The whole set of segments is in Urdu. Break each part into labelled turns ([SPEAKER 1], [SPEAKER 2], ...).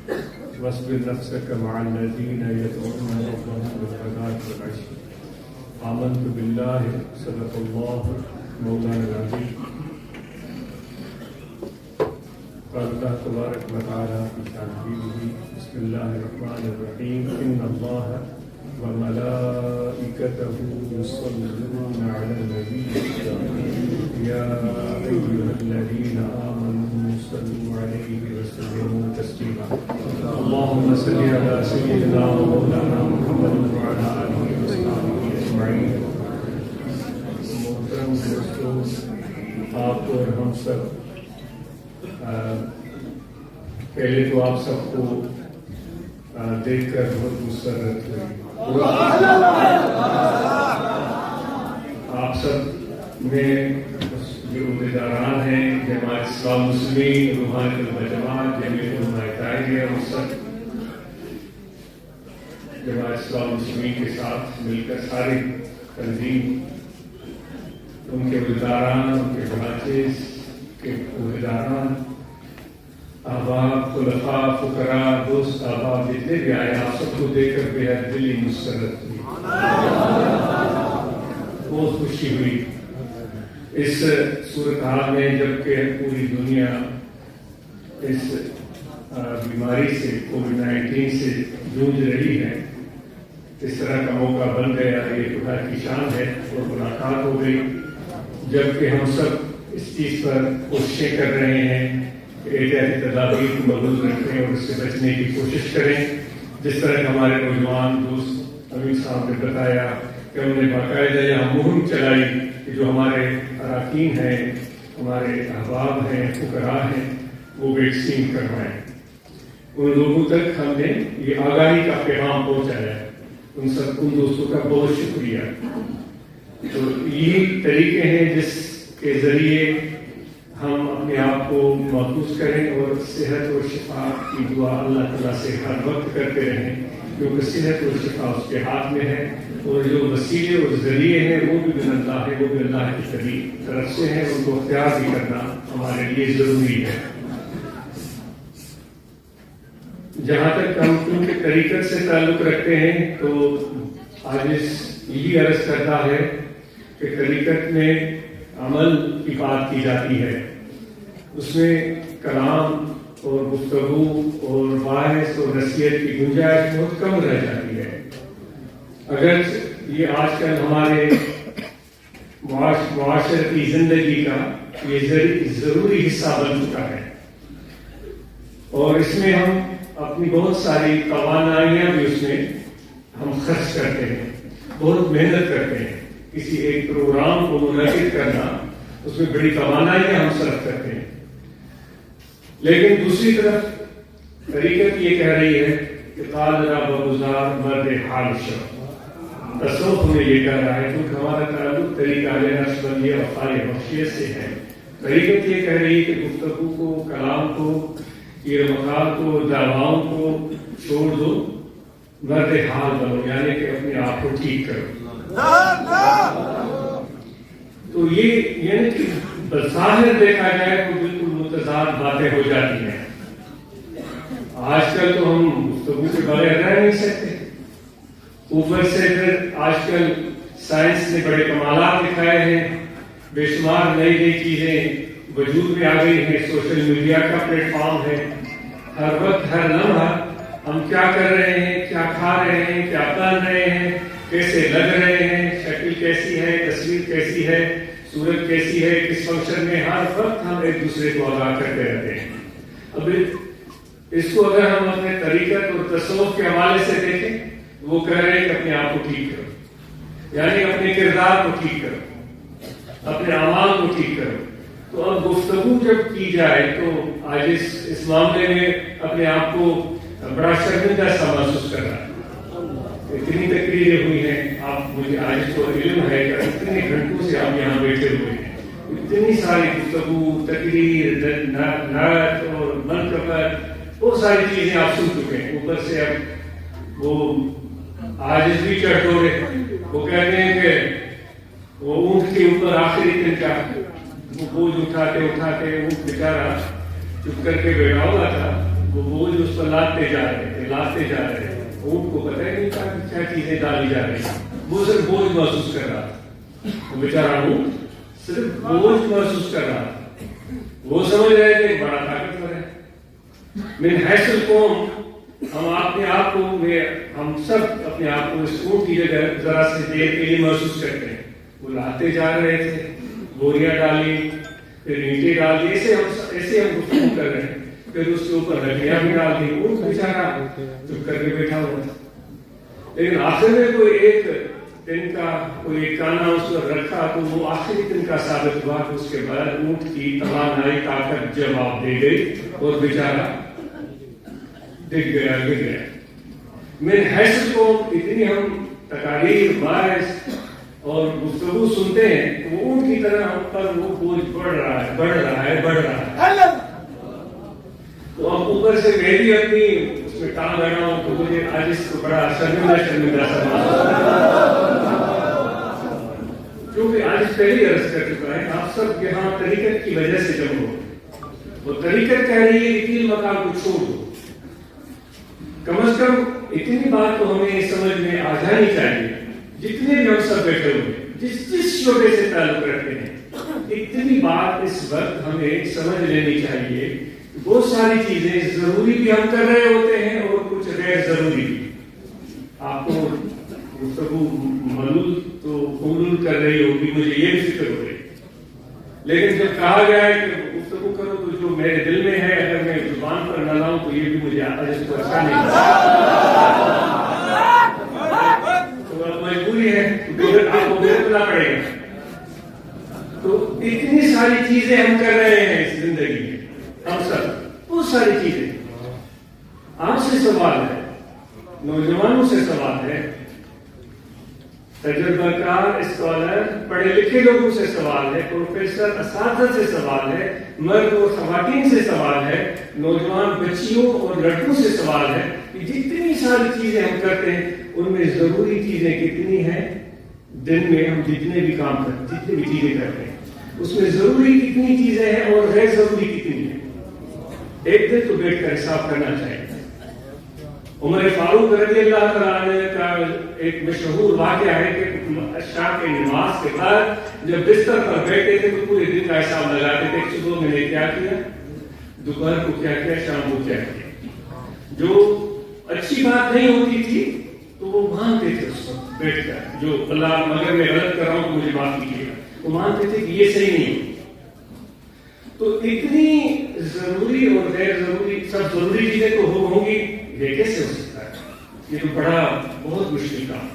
[SPEAKER 1] واصبر نفسك مع الذين يدعون ربهم بالغداة والعشي آمنت بالله صدق الله مولانا العظيم قال الله تبارك وتعالى في تنزيله بسم الله الرحمن الرحيم إن الله وملائكته يصلون على النبي يا أيها الذين آمنوا صلوا عليه وسلموا تسليما اللهم صل على سيدنا ومولانا محمد وعلى آله وصحبه أجمعين. محترم دوستوں، آپ اور ہم سب پہلے تو آپ سب کو دیکھ کر بہت مسرت ہوئی. آپ سب میں جو عہدیداران ہیں جماعت اسلام مسلمین، روحانیت المجموعات، جمعیت علماء طاہریہ، اور سب جماعت اسلام مسلمین کے ساتھ مل کر ساری تنظیم، ان کے عہدیداران، ان کے برانچز کے عہدیداران، احباب، خلفاء، فقراء، دوست، احباب جتنے بھی آئے، آپ سب کو دیکھ کر بے حد دلی مسرت ہوئی، بہت خوشی ہوئی. اس صورتحال میں جبکہ پوری دنیا اس بیماری سے کووڈ-19 سے جوجھ رہی ہے، اس طرح کا موقع بن گیا، یہ خدا کی شان ہے اور ملاقات ہو گئی. جبکہ ہم سب اس چیز پر کوششیں کر رہے ہیں کہ احتیاطی تدابیر کو مضبوط رکھیں اور اس سے بچنے کی کوشش کریں. جس طرح کہ ہمارے نوجوان دوست امین صاحب نے بتایا کہ انہوں نے باقاعدہ یہاں مہم چلائی کہ جو ہمارے اراکین ہیں، ہمارے احباب ہیں، فقراء ہیں، وہ ویکسین کروائیں. ان لوگوں تک ہم نے یہ آگاہی کا پیغام پہنچایا ہے. ان دوستوں کا بہت شکریہ. تو یہی طریقے ہیں جس کے ذریعے ہم اپنے آپ کو محفوظ کریں اور صحت اور شفا کی دعا اللہ تعالیٰ سے ہر وقت کرتے رہیں، کیونکہ صحت اور شفا اس کے ہاتھ میں ہے، اور جو وسیلے اور ذریعے ہیں وہ بھی من اللہ ہے، وہ بھی اللہ کی طرف سے ہیں. ان کو اختیار بھی کرنا ہمارے لیے ضروری ہے. جہاں تک ہم ان کے طریقت سے تعلق رکھتے ہیں تو آج یہی عرض کرتا ہے کہ طریقت میں عمل کی بات کی جاتی ہے، اس میں کلام اور گفتگو اور بحث اور نصیحت کی گنجائش بہت کم رہ جاتی ہے. اگر یہ آج کل ہمارے معاشرتی زندگی کا یہ ضروری حصہ بن چکا ہے، اور اس میں ہم اپنی بہت ساری توانائیاں بھی اس میں ہم خرچ کرتے ہیں، بہت محنت کرتے ہیں. کسی ایک پروگرام کو منعقد کرنا، اس میں بڑی توانائیاں ہم صرف کرتے ہیں. لیکن دوسری طرف طریقت یہ کہہ رہی ہے کہ قال رب گزار مرد حال شو. تصوف میں یہ کہہ رہا ہے کیونکہ ہمارا تعلق طریقہ نقشبندی وفائے بخشیت سے ہے. طریقت یہ کہہ رہی ہے کہ گفتگو کو، کلام کو، یہ مقام کو، دعواؤں کو چھوڑ دو، مرد حال بنو، یعنی کہ اپنے آپ کو ٹھیک کرو. تو یہ یعنی کہ بظاہر دیکھا جائے تو بالکل متضاد باتیں ہو جاتی ہیں. آج کل تو ہم گفتگو کے بغیر رہ نہیں سکتے. اوپر سے پھر آج کل سائنس نے بڑے کمالات دکھائے ہیں، بے شمار نئی نئی چیزیں وجود میں آ گئی ہیں. سوشل میڈیا کا پلیٹ فارم ہے. ہر وقت ہر لمحہ ہم کیا کر رہے ہیں، کیا کھا رہے ہیں، کیا پہن رہے ہیں، کیسے لگ رہے ہیں، شکل کیسی ہے، تصویر کیسی ہے، صورت کیسی ہے، کس فنکشن میں، ہر وقت ہم ایک دوسرے کو آگاہ کرتے رہتے ہیں. اب اس کو اگر ہم اپنے طریقت اور تصوف کے حوالے سے دیکھیں، وہ کہہ رہے ہیں کہ اپنے آپ کو ٹھیک کرو، یعنی اپنے کردار کو ٹھیک کرو، اپنے اعمال کو ٹھیک کرو. تو اب گفتگو جب کی جائے تو آج اس معاملے میں اپنے آپ کو بڑا شرمندہ سا محسوس کر رہا ہے. اتنی تقریریں ہوئی ہیں، آپ مجھے آج کو علم ہے کہ اتنے گھنٹوں سے آپ یہاں بیٹھے ہوئے ہیں. اتنی ساری گفتگو، تقریر، نعت اور منقبت، بہت ساری چیزیں آپ سن چکے ہیں. اوپر سے اب وہ عاجز بھی چڑھ رہے، وہ کہتے ہیں کہ وہ اونٹ کے اوپر آخری دن کا وہ بوجھ اٹھاتے اٹھاتے اونٹ بیچارہ چپ کر کے بیٹھا ہوا تھا. وہ بوجھ اس پر لاتے جا رہے تھے. اونٹ کو پتہ ہی نہیں تھا کہ کیا چیزیں ڈالی جا رہی ہیں. وہ صرف بوجھ محسوس کر رہا تھا. وہ بیچارہ اونٹ صرف بوجھ محسوس کر رہا تھا. وہ سمجھ رہے تھے بڑا طاقتور ہے. من حیث القوم ہم سب اپنے آپ کو اس اونٹ کی جگہ ذرا سے دیر کے لیے محسوس کرتے ہیں. وہ لاتے جا رہے تھے, بوریاں ڈالی, پھر اینٹیں ڈال دی, ایسے ہم گفتگو کر رہے ہیں. پھر اس کے اوپر لکڑیاں بھی ڈال دی. اونٹ بیچارہ چپ کر کے بیٹھا ہوا تھا. لیکن آخر میں کوئی ایک دن کا کوئی ایک کانا اس پر رکھا تو وہ آخری دن کا ثابت ہوا کہ اس کے بعد اونٹ کی توانائی طاقت جواب دے گئی اور بیچارہ گر گیا. میں حیثیت کو اتنی ہم تقاریر باعث اور گفتگو سنتے ہیں کہ وہ اونٹ کی طرح ہم پر وہ بوجھ بڑھ رہا ہے. تو اب اوپر سے میں بھی اپنی اس میں ٹانگ لگا ہوں تو مجھے آج اس کو بڑا شرمندہ کیونکہ آج پہلی عرض کر چکا ہے. آپ سب یہاں طریقت کی وجہ سے جمع ہو. وہ طریقت کہہ رہی ہے کہ مقام کو چھوڑ دو. کم از کم اتنی بات تو ہمیں سمجھ میں آ جانی چاہیے, جتنے بھی ہم سب بیٹھے ہوئے جس شعبے سے تعلق رکھتے ہیں, اتنی بات اس وقت ہمیں سمجھ لینی چاہیے. بہت ساری چیزیں ضروری بھی ہم کر رہے ہوتے ہیں اور کچھ غیر ضروری بھی. آپ کو گفتگو ملول تو قبول کر رہی ہوگی, مجھے یہ بھی فکر ہو رہی, لیکن جب کہا گیا ہے کہ گفتگو کرو تو جو میرے دل میں ہے اگر میں زبان پر نہ لاؤں تو یہ بھی مجھے اچھا نہیں تو مجبوری ہے, آپ کو بولنا پڑے گا. تو اتنی ساری چیزیں ہم کر رہے ہیں اس زندگی میں, ہم سب بہت ساری چیزیں. آپ سے سوال ہے, نوجوانوں سے سوال ہے, تجربہ کار اسکالر پڑھے لکھے لوگوں سے سوال ہے, پروفیسر اساتذہ سے سوال ہے, مرد اور خواتین سے سوال ہے, نوجوان بچیوں اور لڑکوں سے سوال ہے کہ جتنی ساری چیزیں ہم کرتے ہیں ان میں ضروری چیزیں کتنی ہیں. دن میں ہم جتنے بھی کام کرتے, جتنی بھی چیزیں کرتے ہیں اس میں ضروری کتنی چیزیں ہیں اور غیر ضروری کتنی ہیں. ایک دن تو بیٹھ کر حساب کرنا چاہیے. عمر فاروق رضی اللہ تعالیٰ عنہ کا ایک مشہور واقعہ ہے کہ عشاء کی نماز کے بعد جب بستر پر بیٹھتے تھے تو پورے دن کا حساب لگاتے تھے. صبح میں نے کیا کیا, دوپہر کو کیا کیا, شام کو کیا کیا. جو اچھی بات نہیں ہوتی تھی تو وہ مانتے تھے اس وقت بیٹھ کر, جو اللہ اگر میں غلط کر رہا ہوں تو مجھے معاف کیجیے گا, وہ مانتے تھے کہ یہ صحیح نہیں ہے. تو اتنی ضروری اور غیر ضروری سب ضروری چیزیں تو ہوں گی, یہ کیسے ہو سکتا ہے؟ یہ تو بڑا بہت مشکل کام.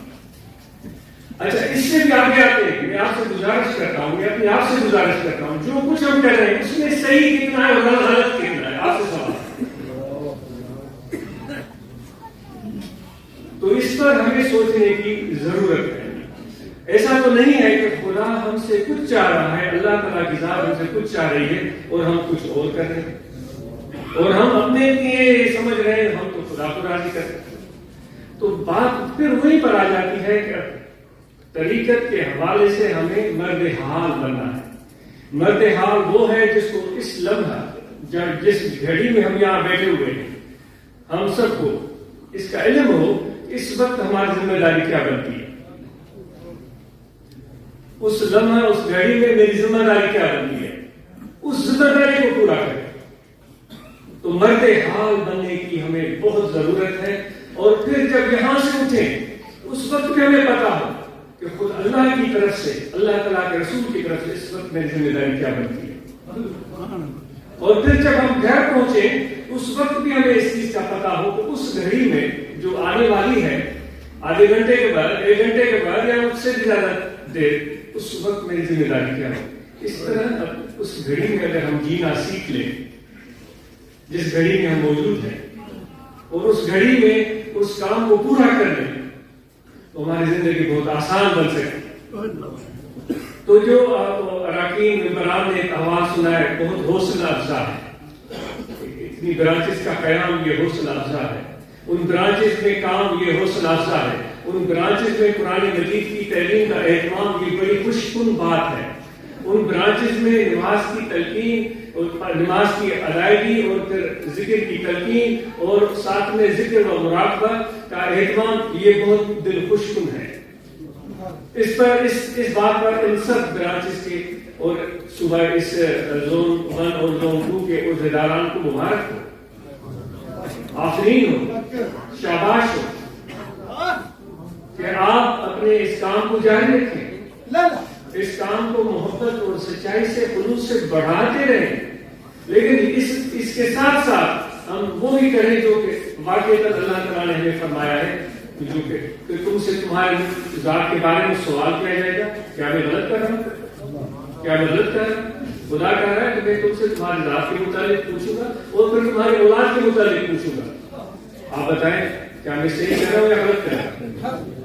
[SPEAKER 1] اچھا اس سے بھی آگے آتے ہیں, میں آپ سے گزارش کرتا ہوں, میں اپنے آپ سے گزارش کرتا ہوں, جو کچھ ہم کر رہے ہیں اس میں صحیح کتنا ہے اور غلط کتنا ہے, آپ سے سوال. تو اس پر ہمیں سوچنے کی ضرورت ہے. ایسا تو نہیں ہے کہ خدا ہم سے کچھ چاہ رہا ہے, اللہ تعالیٰ کی ذات ہم سے کچھ چاہ رہی ہے اور ہم کچھ اور کر رہے ہیں اور ہم اپنے لیے سمجھ رہے ہیں ہم تو خدا کو راضی کرتے ہیں. تو بات پھر وہیں پر آ جاتی ہے کہ طریقت کے حوالے سے ہمیں مرد حال بننا ہے. مرد حال وہ ہے جس کو اس لمحہ جس گھڑی میں ہم یہاں بیٹھے ہوئے ہیں ہم سب کو اس کا علم ہو اس وقت ہماری ذمہ داری کیا بنتی ہے. اس لمحہ اس گھڑی میں میری ذمہ داری کیا بنتی ہے, اس ذمہ داری کو پورا کریں. تو مرد حال بننے کی ہمیں بہت ضرورت ہے. اور پھر جب یہاں سے اٹھیں اس وقت بھی ہمیں پتا ہو کہ خود اللہ کی طرف سے, اللہ تعالیٰ کے رسول کی طرف سے اس وقت میری ذمہ داری کیا بنتی ہے. اور پھر جب ہم گھر پہنچے اس وقت بھی ہمیں اس چیز کا پتا ہو کہ اس گھڑی میں جو آنے والی ہے آدھے گھنٹے کے بعد, 1 گھنٹے کے بعد یا اس سے بھی زیادہ دیر, اس وقت میری ذمہ داری کیا ہے. اس طرح اس گھڑی میں اگر ہم جینا سیکھ لیں جس گھڑی میں ہم موجود ہیں اور اس گھڑی میں اس کام کو پورا کر لیں تو ہماری زندگی بہت آسان بن سکتی. تو جو اراکین ممبران نے آواز سنا ہے بہت حوصلہ افزا ہے. اتنی برانچز کا قیام یہ حوصلہ افزا ہے. ان برانچز میں کام یہ حوصلہ افزا ہے. ان برانچز میں قرآن مجید کی تعلیم کا اہتمام یہ بڑی خوش کن بات ہے. ان برانچز میں نماز کی تلقین نماز کی ادائیگی اور پھر ذکر کی تلقین اور ساتھ میں ذکر و مراقبہ کا اہتمام، یہ بہت دل خوش کن ہے۔ اس بات پر ان سب برانچز کے اور صوبہ اس زون 1 اور زون 2 کے عہدیداران کو مبارک ہو، آفرین ہو، شاباش ہو کہ آپ اپنے اس کام کو جاری رکھیں، اس کام کو محبت اور سچائی سے، خلوص سے بڑھاتے رہیں، لیکن اس کے ساتھ ساتھ ہم وہی کریں جو کہ واقعی اللہ تعالیٰ نے ہمیں فرمایا ہے، جو کہ تم سے تمہارے ذات کے بارے میں سوال کیا جائے گا، کیا میں غلط کر رہا ہوں، کیا میں غلط کر رہا ہوں؟ خدا کہہ رہا ہے کہ میں تم سے تمہاری ذات کے متعلق پوچھوں گا اور پھر تمہاری اولاد کے متعلق پوچھوں گا، آپ بتائیں کیا میں صحیح کر رہا ہوں یا غلط کر رہا ہوں؟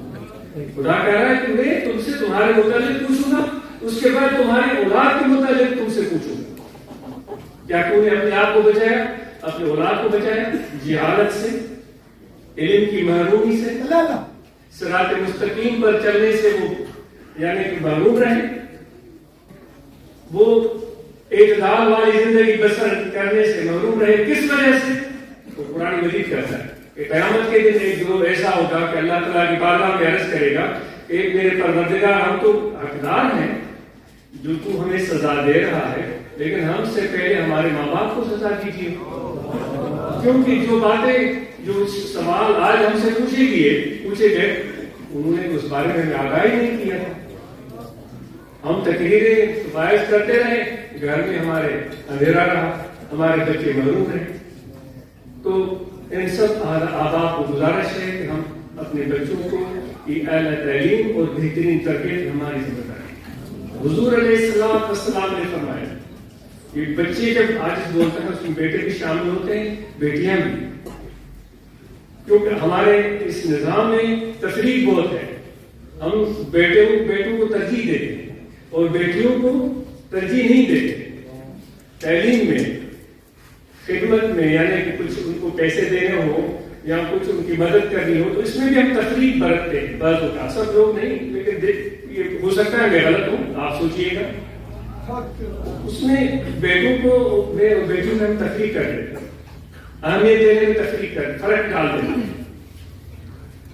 [SPEAKER 1] خدا کہہ رہا ہے کہ میں تم سے تمہارے متعلق پوچھوں گا، اس کے بعد تمہاری اولاد کے متعلق تم سے پوچھوں گا، کیا تم نے اپنے آپ کو بچایا، اپنے اولاد کو بچایا جہالت سے، علم کی محرومی سے، صراط مستقیم پر چلنے سے وہ یعنی کہ محروم رہے، وہ اعتدال والی زندگی بسر کرنے سے محروم رہے، کس وجہ سے؟ تو قرآن مجید کہتا ہے کہ قیامت کے دن ایک گروہ ایسا ہوگا کہ اللہ تعالیٰ کی بارگاہ میں عرض کرے گا کہ میرے پروردگار ہم تو حقدار ہیں جو تو ہمیں سزا دے رہا ہے، لیکن ہم سے پہلے ہمارے ماں باپ کو سزا کیجیے، کیونکہ جو باتیں جو سوال آج ہم سے پوچھے گئے انہوں نے اس بارے میں ہمیں آگاہی نہیں کیا تھا، ہم تقریریں باعث کرتے رہے، گھر میں ہمارے اندھیرا رہا، ہمارے بچے محروم رہے۔ تو ان سب آباء کو گزارش ہے کہ ہم اپنے بچوں کو اعلیٰ تعلیم اور بہترین تربیت ہماری ذمہ داری۔ حضور علیہ السلام نے فرمایا کہ بچے جب عاجز بولتے ہیں اس میں بیٹے بھی شامل ہوتے ہیں، بیٹیاں بھی، کیونکہ ہمارے اس نظام میں تفریق بہت ہے، ہم بیٹوں کو ترجیح دیتے ہیں اور بیٹیوں کو ترجیح نہیں دیتے۔ تعلیم میں، خدمت میں، یعنی کہ کچھ ان کو پیسے دینے ہو یا کچھ ان کی مدد کرنی ہو تو اس میں بھی ہم تفریق برتتے ہیں، بعض اوقات سب لوگ نہیں، لیکن یہ ہو سکتا ہے میں غلط ہوں، آپ سوچئے گا، اس میں بیٹوں کو اور بیٹیوں میں ہم تفریق کر دیتے ہیں، اہمیت دینے میں تفریق کر فرق ڈال دیتے ہیں،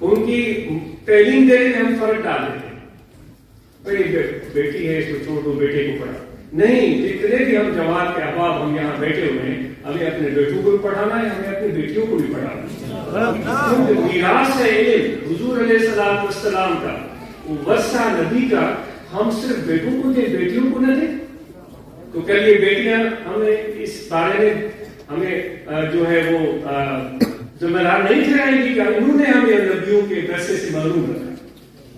[SPEAKER 1] ان کی تعلیم دینے میں ہم فرق ڈال دیتے ہیں، بھائی بیٹی ہے اس کو چھوڑ دو، بیٹے کو پڑھا نہیں، جتنے بھی ہم جماعت کے احباب ہم یہاں بیٹھے ہوئے ہیں، ہمیں اپنے بیٹوں کو بھی پڑھانا ہے، ہمیں اپنی بیٹیوں کو بھی پڑھانا ہے، میراث ہے علم حضور علیہ السلام کا، وہ ورثہ نبی کا، ہم صرف بیٹوں کو دیں، بیٹیوں کو نہ دیں؟ تو کیا یہ بیٹیاں ہمیں اس بارے میں ہمیں جو ہے وہ ذمہ دار نہیں ٹھہرائیں گی کہ انہوں نے ہمیں نبیوں کے ورثے سے محروم رکھا؟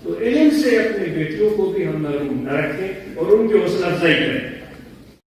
[SPEAKER 1] تو علم سے اپنے بیٹیوں کو بھی ہم محروم نہ رکھیں اور ان کی حوصلہ افزائی کریں۔